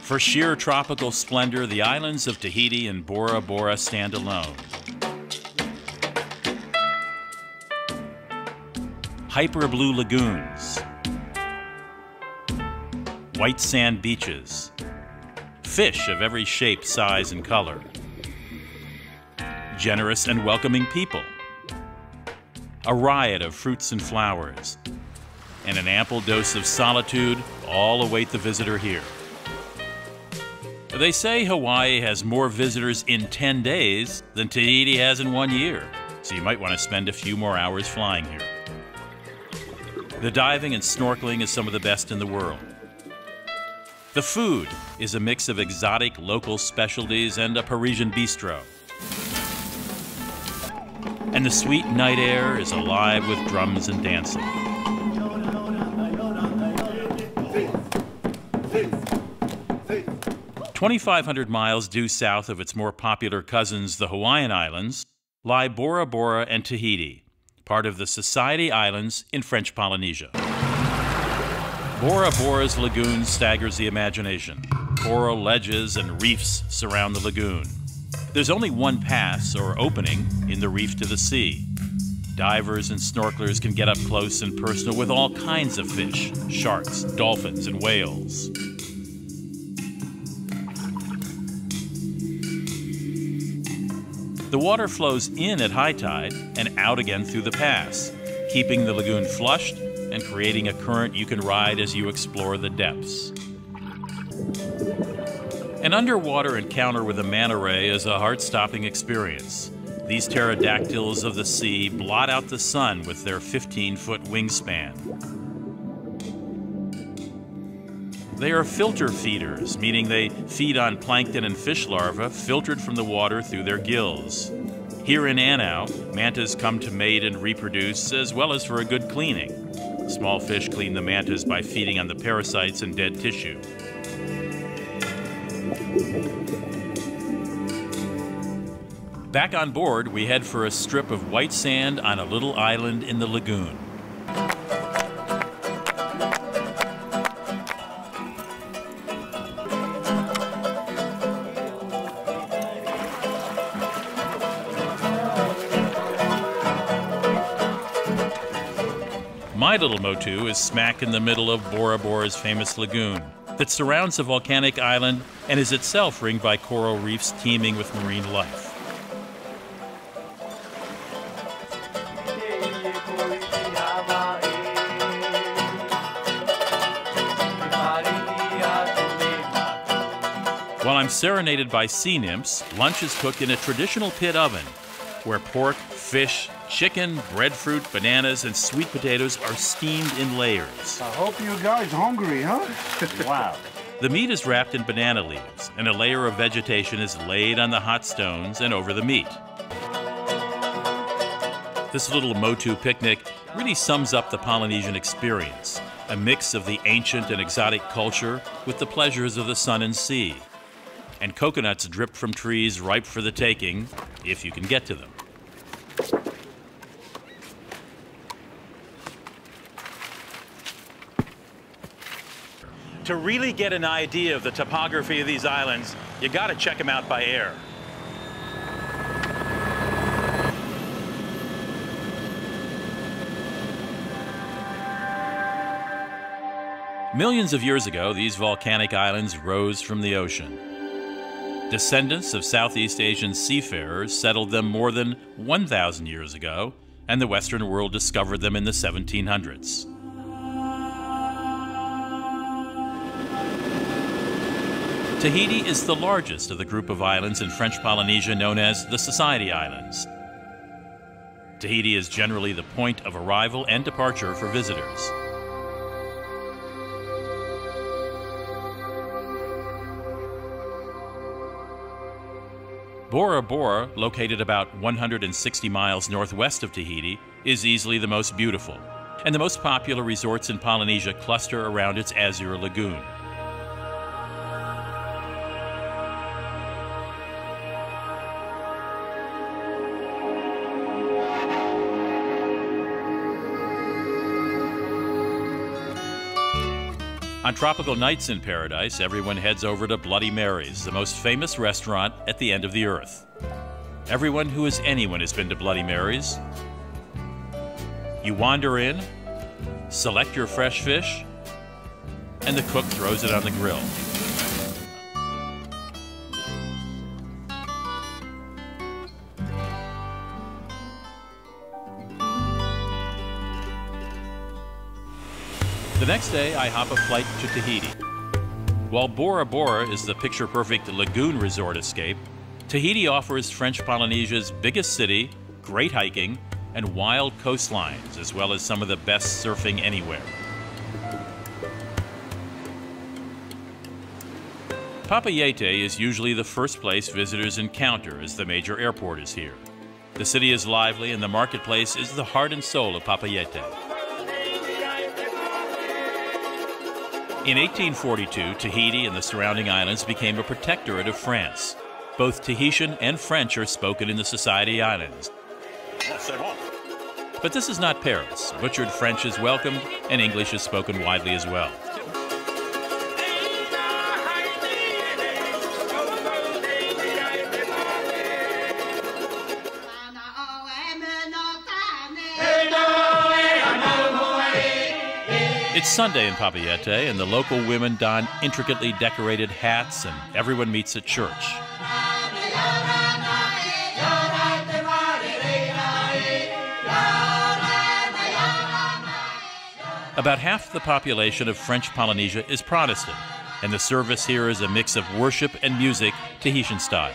For sheer tropical splendor, the islands of Tahiti and Bora Bora stand alone. Hyper blue lagoons, white sand beaches, fish of every shape, size, and color, generous and welcoming people, a riot of fruits and flowers, and an ample dose of solitude all await the visitor here. They say Hawaii has more visitors in 10 days than Tahiti has in 1 year, so you might want to spend a few more hours flying here. The diving and snorkeling is some of the best in the world. The food is a mix of exotic local specialties and a Parisian bistro. And the sweet night air is alive with drums and dancing. 2,500 miles due south of its more popular cousins, the Hawaiian Islands, lie Bora Bora and Tahiti, part of the Society Islands in French Polynesia. Bora Bora's lagoon staggers the imagination. Coral ledges and reefs surround the lagoon. There's only one pass, or opening, in the reef to the sea. Divers and snorkelers can get up close and personal with all kinds of fish, sharks, dolphins, and whales. The water flows in at high tide and out again through the pass, keeping the lagoon flushed and creating a current you can ride as you explore the depths. An underwater encounter with a manta ray is a heart-stopping experience. These pterodactyls of the sea blot out the sun with their 15-foot wingspan. They are filter feeders, meaning they feed on plankton and fish larvae filtered from the water through their gills. Here in Anau, mantas come to mate and reproduce, as well as for a good cleaning. Small fish clean the mantas by feeding on the parasites and dead tissue. Back on board, we head for a strip of white sand on a little island in the lagoon. My little motu is smack in the middle of Bora Bora's famous lagoon that surrounds a volcanic island and is itself ringed by coral reefs teeming with marine life. While I'm serenaded by sea nymphs, lunch is cooked in a traditional pit oven where pork, fish, chicken, breadfruit, bananas, and sweet potatoes are steamed in layers. I hope you guys hungry, huh? Wow. The meat is wrapped in banana leaves, and a layer of vegetation is laid on the hot stones and over the meat. This little motu picnic really sums up the Polynesian experience, a mix of the ancient and exotic culture with the pleasures of the sun and sea. And coconuts drip from trees ripe for the taking, if you can get to them. To really get an idea of the topography of these islands, you gotta check them out by air. Millions of years ago, these volcanic islands rose from the ocean. Descendants of Southeast Asian seafarers settled them more than 1,000 years ago, and the Western world discovered them in the 1700s. Tahiti is the largest of the group of islands in French Polynesia known as the Society Islands. Tahiti is generally the point of arrival and departure for visitors. Bora Bora, located about 160 miles northwest of Tahiti, is easily the most beautiful, and the most popular resorts in Polynesia cluster around its azure lagoon. On tropical nights in paradise, everyone heads over to Bloody Mary's, the most famous restaurant at the end of the earth. Everyone who is anyone has been to Bloody Mary's. You wander in, select your fresh fish, and the cook throws it on the grill. The next day, I hop a flight to Tahiti. While Bora Bora is the picture-perfect lagoon resort escape, Tahiti offers French Polynesia's biggest city, great hiking, and wild coastlines, as well as some of the best surfing anywhere. Papayete is usually the first place visitors encounter, as the major airport is here. The city is lively, and the marketplace is the heart and soul of Papayete. In 1842, Tahiti and the surrounding islands became a protectorate of France. Both Tahitian and French are spoken in the Society Islands. But this is not Paris. Butchered French is welcomed, and English is spoken widely as well. It's Sunday in Papayete, and the local women don intricately decorated hats, and everyone meets at church. About half the population of French Polynesia is Protestant, and the service here is a mix of worship and music, Tahitian style.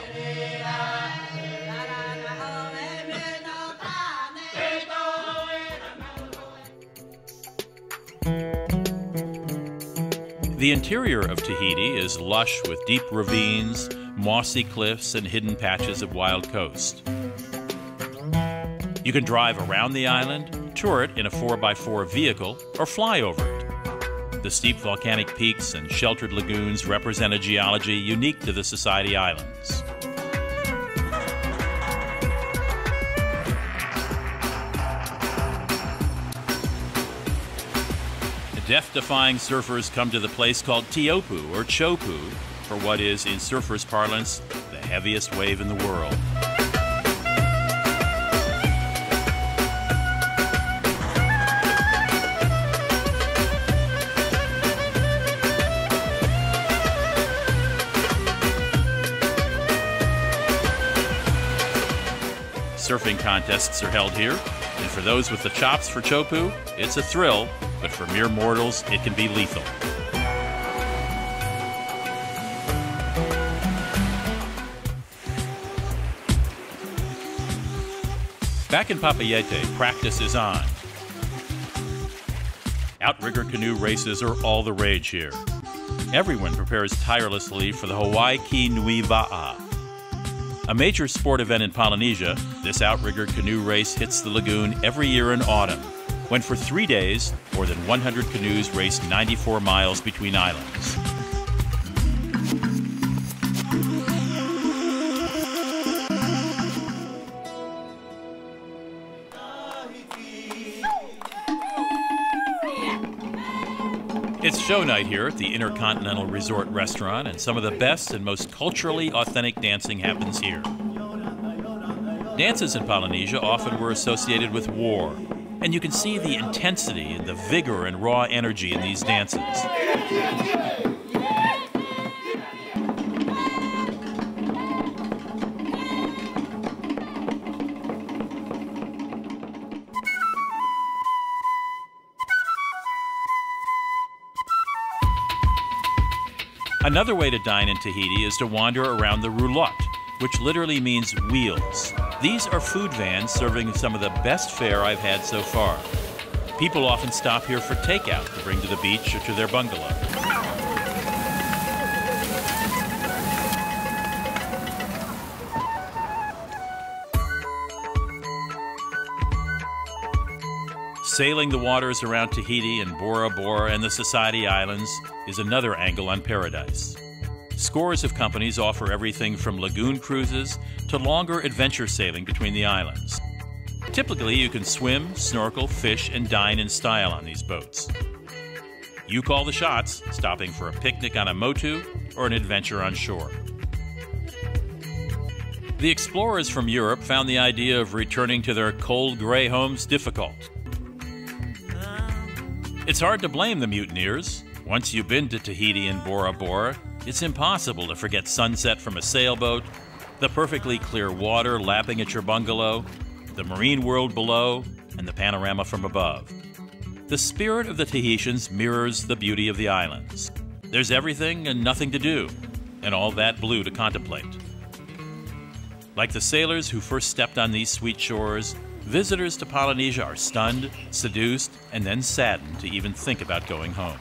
The interior of Tahiti is lush with deep ravines, mossy cliffs, and hidden patches of wild coast. You can drive around the island, tour it in a 4x4 vehicle, or fly over it. The steep volcanic peaks and sheltered lagoons represent a geology unique to the Society Islands. Death-defying surfers come to the place called Tiopu, or Chopu, for what is, in surfers' parlance, the heaviest wave in the world. Surfing contests are held here, and for those with the chops for Chopu, it's a thrill, but for mere mortals, it can be lethal. Back in Papayete, practice is on. Outrigger canoe races are all the rage here. Everyone prepares tirelessly for the Hawaii Ki Nui Va'a. A major sport event in Polynesia, this outrigger canoe race hits the lagoon every year in autumn, when for 3 days, more than 100 canoes race 94 miles between islands. It's show night here at the Intercontinental Resort Restaurant, and some of the best and most culturally authentic dancing happens here. Dances in Polynesia often were associated with war, and you can see the intensity and the vigor and raw energy in these dances. Another way to dine in Tahiti is to wander around the roulotte, which literally means wheels. These are food vans serving some of the best fare I've had so far. People often stop here for takeout to bring to the beach or to their bungalow. Sailing the waters around Tahiti and Bora Bora and the Society Islands is another angle on paradise. Scores of companies offer everything from lagoon cruises to longer adventure sailing between the islands. Typically, you can swim, snorkel, fish, and dine in style on these boats. You call the shots, stopping for a picnic on a motu or an adventure on shore. The explorers from Europe found the idea of returning to their cold, gray homes difficult. It's hard to blame the mutineers. Once you've been to Tahiti and Bora Bora, it's impossible to forget sunset from a sailboat, the perfectly clear water lapping at your bungalow, the marine world below, and the panorama from above. The spirit of the Tahitians mirrors the beauty of the islands. There's everything and nothing to do, and all that blue to contemplate. Like the sailors who first stepped on these sweet shores, visitors to Polynesia are stunned, seduced, and then saddened to even think about going home.